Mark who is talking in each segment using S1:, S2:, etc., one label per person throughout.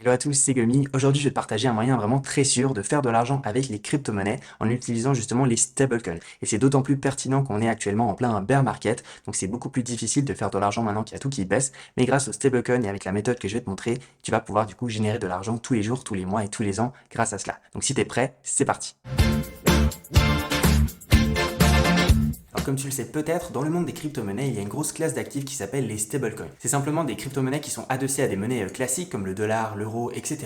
S1: Hello à tous, c'est Gumi. Aujourd'hui, je vais te partager un moyen vraiment très sûr de faire de l'argent avec les crypto-monnaies en utilisant justement les stablecoins. Et c'est d'autant plus pertinent qu'on est actuellement en plein bear market, donc c'est beaucoup plus difficile de faire de l'argent maintenant qu'il y a tout qui baisse. Mais grâce aux stablecoins et avec la méthode que je vais te montrer, tu vas pouvoir du coup générer de l'argent tous les jours, tous les mois et tous les ans grâce à cela. Donc si tu es prêt, c'est parti. Alors comme tu le sais peut-être, dans le monde des crypto-monnaies, il y a une grosse classe d'actifs qui s'appelle les stablecoins. C'est simplement des crypto-monnaies qui sont adossées à des monnaies classiques comme le dollar, l'euro, etc.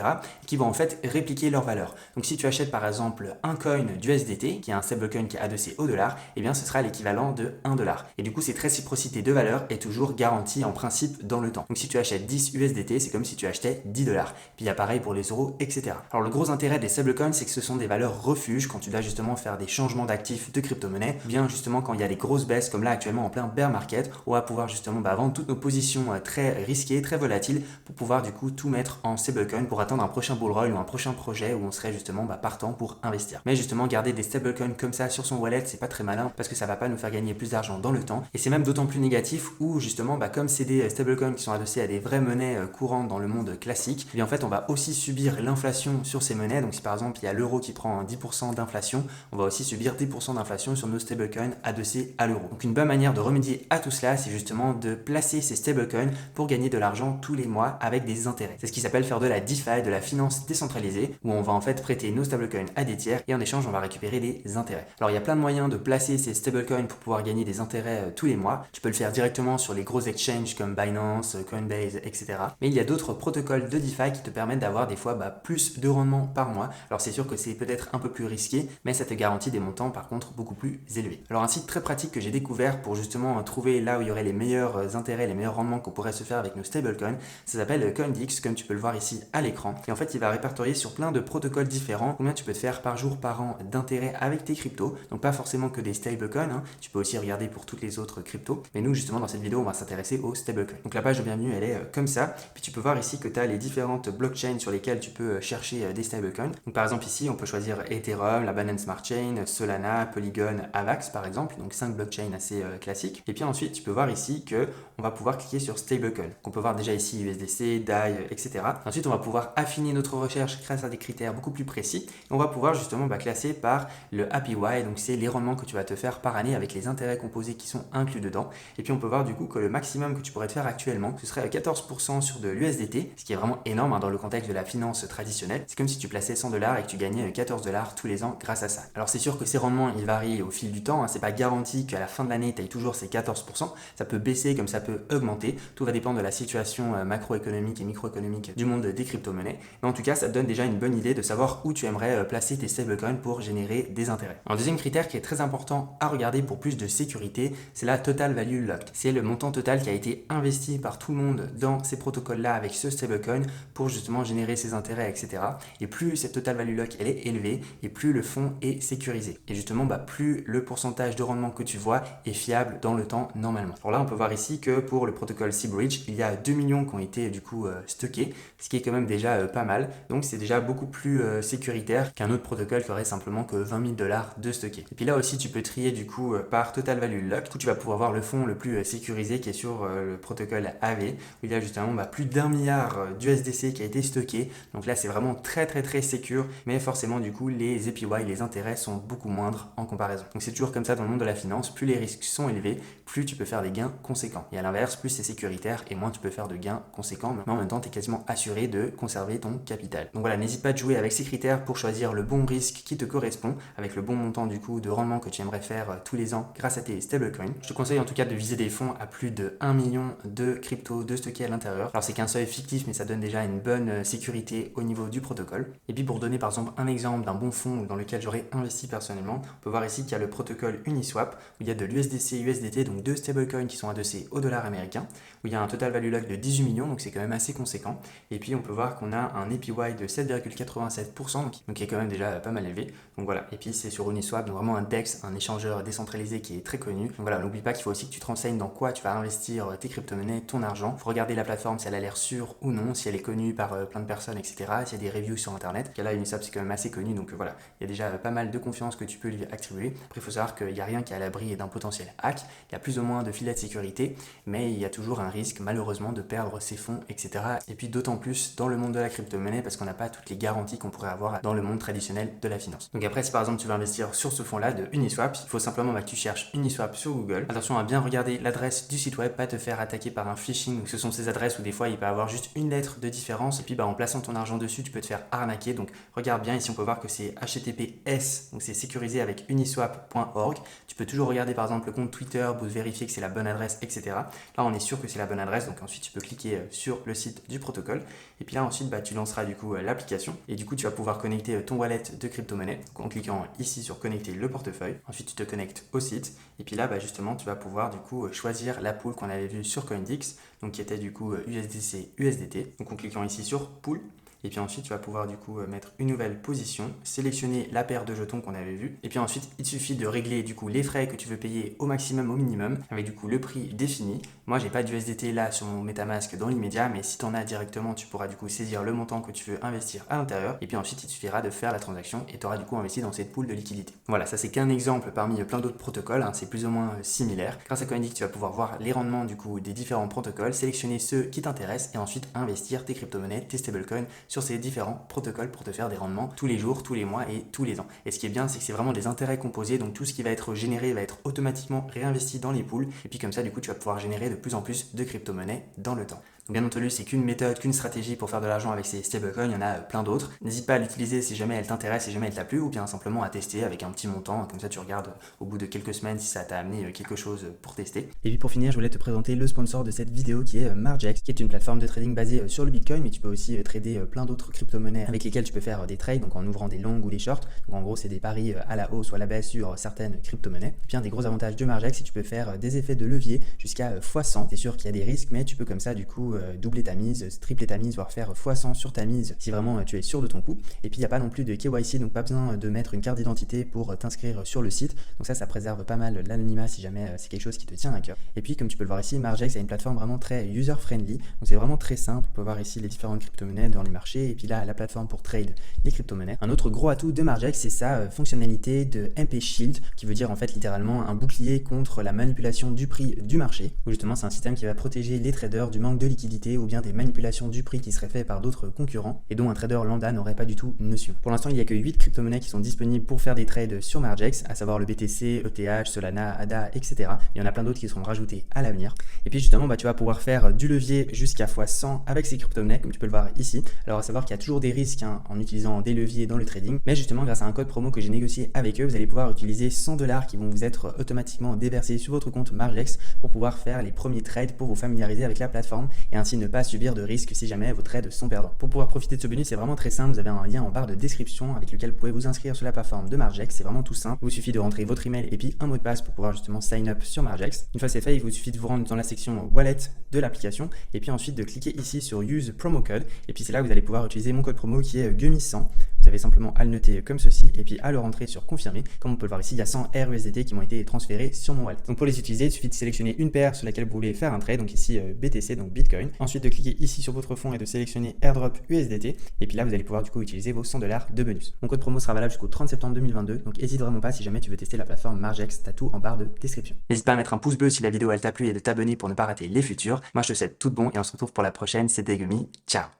S1: et qui vont en fait répliquer leur valeur. Donc si tu achètes par exemple un coin d'USDT, qui est un stablecoin qui est adossé au dollar, eh bien ce sera l'équivalent de 1 dollar. Et du coup cette réciprocité de valeur est toujours garantie en principe dans le temps. Donc si tu achètes 10 USDT, c'est comme si tu achetais 10 dollars. Puis il y a pareil pour les euros, etc. Alors le gros intérêt des stablecoins, c'est que ce sont des valeurs refuges quand tu dois justement faire des changements d'actifs de crypto-monnaie, bien justement quand il y a des grosses baisses comme là actuellement en plein bear market, on va pouvoir justement vendre toutes nos positions très risquées, très volatiles pour pouvoir du coup tout mettre en stablecoin pour attendre un prochain bull run ou un prochain projet où on serait justement partant pour investir. Mais justement garder des stablecoins comme ça sur son wallet, c'est pas très malin parce que ça va pas nous faire gagner plus d'argent dans le temps et c'est même d'autant plus négatif où justement comme c'est des stablecoins qui sont adossés à des vraies monnaies courantes dans le monde classique, et bien en fait on va aussi subir l'inflation sur ces monnaies. Donc si par exemple il y a l'euro qui prend 10% d'inflation, on va aussi subir 10% d'inflation sur nos stablecoins adossés à l'euro. Donc une bonne manière de remédier à tout cela, c'est justement de placer ces stablecoins pour gagner de l'argent tous les mois avec des intérêts. C'est ce qui s'appelle faire de la DeFi, de la finance décentralisée, où on va en fait prêter nos stablecoins à des tiers et en échange on va récupérer des intérêts. Alors il y a plein de moyens de placer ces stablecoins pour pouvoir gagner des intérêts tous les mois. Tu peux le faire directement sur les gros exchanges comme Binance, Coinbase, etc. Mais il y a d'autres protocoles de DeFi qui te permettent d'avoir des fois plus de rendement par mois. Alors c'est sûr que c'est peut-être un peu plus risqué, mais ça te garantit des montants par contre beaucoup plus élevés. Alors un site très pratique que j'ai découvert pour justement trouver là où il y aurait les meilleurs intérêts, les meilleurs rendements qu'on pourrait se faire avec nos stablecoins, ça s'appelle CoinDix, comme tu peux le voir ici à l'écran. Et en fait, il va répertorier sur plein de protocoles différents combien tu peux te faire par jour, par an d'intérêt avec tes cryptos. Donc pas forcément que des stablecoins, hein. Tu peux aussi regarder pour toutes les autres cryptos. Mais nous, justement, dans cette vidéo, on va s'intéresser aux stablecoins. Donc la page de bienvenue, elle est comme ça. Puis tu peux voir ici que tu as les différentes blockchains sur lesquelles tu peux chercher des stablecoins. Donc par exemple ici, on peut choisir Ethereum, la Binance Smart Chain, Solana, Polygon, Avax par exemple. Donc 5 blockchains assez classiques. Et puis ensuite, tu peux voir ici que on va pouvoir cliquer sur stablecoin. On peut voir déjà ici USDC, DAI, etc. Ensuite, on va pouvoir affiner notre recherche grâce à des critères beaucoup plus précis. Et on va pouvoir justement classer par le APY, donc c'est les rendements que tu vas te faire par année avec les intérêts composés qui sont inclus dedans. Et puis on peut voir du coup que le maximum que tu pourrais te faire actuellement, ce serait 14% sur de l'USDT, ce qui est vraiment énorme dans le contexte de la finance traditionnelle. C'est comme si tu plaçais 100 dollars et que tu gagnais 14 dollars tous les ans grâce à ça. Alors c'est sûr que ces rendements, ils varient au fil du temps, hein. C'est pas garanti qu'à la fin de l'année, tu ailles toujours ces 14%. Ça peut baisser comme ça peut augmenter. Tout va dépendre de la situation macroéconomique et microéconomique du monde des crypto-monnaies. Mais en tout cas, ça te donne déjà une bonne idée de savoir où tu aimerais placer tes stablecoins pour générer des intérêts. Un deuxième critère qui est très important à regarder pour plus de sécurité, c'est la total value locked. C'est le montant total qui a été investi par tout le monde dans ces protocoles-là avec ce stablecoin pour justement générer ses intérêts, etc. Et plus cette total value lock elle est élevée, et plus le fonds est sécurisé. Et justement, plus le pourcentage de rendement que tu vois est fiable dans le temps normalement. Alors là, on peut voir ici que pour le protocole Seabridge, il y a 2 millions qui ont été du coup stockés, ce qui est quand même déjà pas mal. Donc c'est déjà beaucoup plus sécuritaire qu'un autre protocole qui aurait simplement que 20 000 dollars de stocké. Et puis là aussi, tu peux trier du coup par total value locked. Du coup, tu vas pouvoir voir le fonds le plus sécurisé qui est sur le protocole AV, où il y a justement plus d'1 milliard d'USDC qui a été stocké. Donc là, c'est vraiment très très très sécure, mais forcément du coup, les APY, les intérêts sont beaucoup moindres en comparaison. Donc c'est toujours comme ça dans le monde de la finance, plus les risques sont élevés, plus tu peux faire des gains conséquents. Et à l'inverse, plus c'est sécuritaire et moins tu peux faire de gains conséquents, mais en même temps, tu es quasiment assuré de conserver ton capital. Donc voilà, n'hésite pas de jouer avec ces critères pour choisir le bon risque qui te correspond, avec le bon montant du coup de rendement que tu aimerais faire tous les ans grâce à tes stablecoins. Je te conseille en tout cas de viser des fonds à plus de 1 million de crypto de stocker à l'intérieur. Alors c'est qu'un seuil fictif, mais ça donne déjà une bonne sécurité au niveau du protocole. Et puis pour donner par exemple un exemple d'un bon fonds dans lequel j'aurais investi personnellement, on peut voir ici qu'il y a le protocole Uniswap, où il y a de l'USDC, USDT, donc deux stablecoins qui sont adossés au dollar américain, où il y a un total value lock de 18 millions, donc c'est quand même assez conséquent. Et puis on peut voir qu'on a un APY de 7,87%, donc qui est quand même déjà pas mal élevé. Donc voilà, et puis c'est sur Uniswap, donc vraiment un DEX, un échangeur décentralisé qui est très connu. Donc voilà, n'oublie pas qu'il faut aussi que tu te renseignes dans quoi tu vas investir tes crypto-monnaies, ton argent. Il faut regarder la plateforme si elle a l'air sûre ou non, si elle est connue par plein de personnes, etc. S'il y a des reviews sur internet. Là, Uniswap c'est quand même assez connu, donc voilà, il y a déjà pas mal de confiance que tu peux lui attribuer. Après, il faut savoir qu'il n'y a rien qui est à l'abri d'un potentiel hack. Il y a plus ou moins de filets de sécurité, mais il y a toujours un risque malheureusement de perdre ses fonds, etc. Et puis d'autant plus dans le monde de la crypto-monnaie parce qu'on n'a pas toutes les garanties qu'on pourrait avoir dans le monde traditionnel de la finance. Donc après, si par exemple tu veux investir sur ce fonds-là de Uniswap, il faut simplement que tu cherches Uniswap sur Google. Attention à bien regarder l'adresse du site web, pas te faire attaquer par un phishing. Donc ce sont ces adresses où des fois il peut y avoir juste une lettre de différence et puis en plaçant ton argent dessus, tu peux te faire arnaquer. Donc regarde bien, ici on peut voir que c'est HTTPS, donc c'est sécurisé avec uniswap.org. Tu peux toujours regarder par exemple le compte Twitter pour vérifier que c'est la bonne adresse, etc. Là on est sûr que c'est la bonne adresse, donc ensuite tu peux cliquer sur le site du protocole et puis là ensuite tu lanceras du coup l'application et du coup tu vas pouvoir connecter ton wallet de crypto-monnaie en cliquant ici sur connecter le portefeuille. Ensuite tu te connectes au site et puis là justement tu vas pouvoir du coup choisir la pool qu'on avait vue sur CoinDix, donc qui était du coup USDC USDT. Donc en cliquant ici sur pool. Et puis ensuite, tu vas pouvoir du coup mettre une nouvelle position, sélectionner la paire de jetons qu'on avait vue. Et puis ensuite, il suffit de régler du coup les frais que tu veux payer au maximum, au minimum, avec du coup le prix défini. Moi, j'ai pas d'USDT là sur mon MetaMask dans l'immédiat, mais si tu en as directement, tu pourras du coup saisir le montant que tu veux investir à l'intérieur. Et puis ensuite, il suffira de faire la transaction et tu auras du coup investi dans cette pool de liquidité. Voilà, ça c'est qu'un exemple parmi plein d'autres protocoles, hein, c'est plus ou moins similaire. Grâce à CoinDix, tu vas pouvoir voir les rendements du coup des différents protocoles, sélectionner ceux qui t'intéressent et ensuite investir tes crypto-monnaies, tes stablecoins sur ces différents protocoles pour te faire des rendements tous les jours, tous les mois et tous les ans. Et ce qui est bien, c'est que c'est vraiment des intérêts composés, donc tout ce qui va être généré va être automatiquement réinvesti dans les pools et puis comme ça, du coup, tu vas pouvoir générer de plus en plus de crypto-monnaies dans le temps. Donc bien entendu, c'est qu'une méthode, qu'une stratégie pour faire de l'argent avec ces stablecoins, il y en a plein d'autres. N'hésite pas à l'utiliser si jamais elle t'intéresse, si jamais elle t'a plu, ou bien simplement à tester avec un petit montant, comme ça tu regardes au bout de quelques semaines si ça t'a amené quelque chose pour tester. Et puis pour finir, je voulais te présenter le sponsor de cette vidéo qui est Margex, qui est une plateforme de trading basée sur le Bitcoin, mais tu peux aussi trader plein d'autres crypto-monnaies avec lesquelles tu peux faire des trades, donc en ouvrant des longs ou des shorts. Donc en gros, c'est des paris à la hausse ou à la baisse sur certaines crypto-monnaies. Et puis un des gros avantages de Margex, c'est que tu peux faire des effets de levier jusqu'à x100. C'est sûr qu'il y a des risques, mais tu peux comme ça du coup doubler ta mise, tripler ta mise, voire faire x100 sur ta mise si vraiment tu es sûr de ton coup. Et puis il n'y a pas non plus de KYC, donc pas besoin de mettre une carte d'identité pour t'inscrire sur le site. Donc ça préserve pas mal l'anonymat si jamais c'est quelque chose qui te tient à cœur. Et puis comme tu peux le voir ici, Margex a une plateforme vraiment très user-friendly. Donc c'est vraiment très simple. On peut voir ici les différentes crypto-monnaies dans les marchés et puis là la plateforme pour trade les crypto-monnaies. Un autre gros atout de Margex, c'est sa fonctionnalité de MP Shield, qui veut dire en fait littéralement un bouclier contre la manipulation du prix du marché. Où justement c'est un système qui va protéger les traders du manque de liquidité ou bien des manipulations du prix qui seraient faites par d'autres concurrents et dont un trader lambda n'aurait pas du tout notion. Pour l'instant, il n'y a que 8 crypto-monnaies qui sont disponibles pour faire des trades sur Margex, à savoir le BTC, ETH, Solana, ADA, etc. Il y en a plein d'autres qui seront rajoutés à l'avenir. Et puis justement, tu vas pouvoir faire du levier jusqu'à x100 avec ces crypto-monnaies, comme tu peux le voir ici. Alors à savoir qu'il y a toujours des risques en utilisant des leviers dans le trading, mais justement grâce à un code promo que j'ai négocié avec eux, vous allez pouvoir utiliser 100 $ qui vont vous être automatiquement déversés sur votre compte Margex pour pouvoir faire les premiers trades pour vous familiariser avec la plateforme et ainsi ne pas subir de risques si jamais vos trades sont perdants. Pour pouvoir profiter de ce bonus, c'est vraiment très simple. Vous avez un lien en barre de description avec lequel vous pouvez vous inscrire sur la plateforme de Margex. C'est vraiment tout simple. Il vous suffit de rentrer votre email et puis un mot de passe pour pouvoir justement sign up sur Margex. Une fois c'est fait, il vous suffit de vous rendre dans la section wallet de l'application et puis ensuite de cliquer ici sur use promo code et puis c'est là que vous allez pouvoir utiliser mon code promo qui est Gummy100. Vous avez simplement à le noter comme ceci et puis à le rentrer sur confirmer. Comme on peut le voir ici, il y a 100 RUSDT qui m'ont été transférés sur mon wallet. Donc pour les utiliser, il suffit de sélectionner une paire sur laquelle vous voulez faire un trade, donc ici BTC, donc Bitcoin. Ensuite de cliquer ici sur votre fonds et de sélectionner airdrop USDT et puis là vous allez pouvoir du coup utiliser vos 100 $ de bonus. Mon code promo sera valable jusqu'au 30 septembre 2022, donc n'hésite vraiment pas si jamais tu veux tester la plateforme Margex, t'as tout en barre de description. N'hésite pas à mettre un pouce bleu si la vidéo elle t'a plu et de t'abonner pour ne pas rater les futurs. Moi je te souhaite tout de bon et on se retrouve pour la prochaine, c'était Gummy, ciao.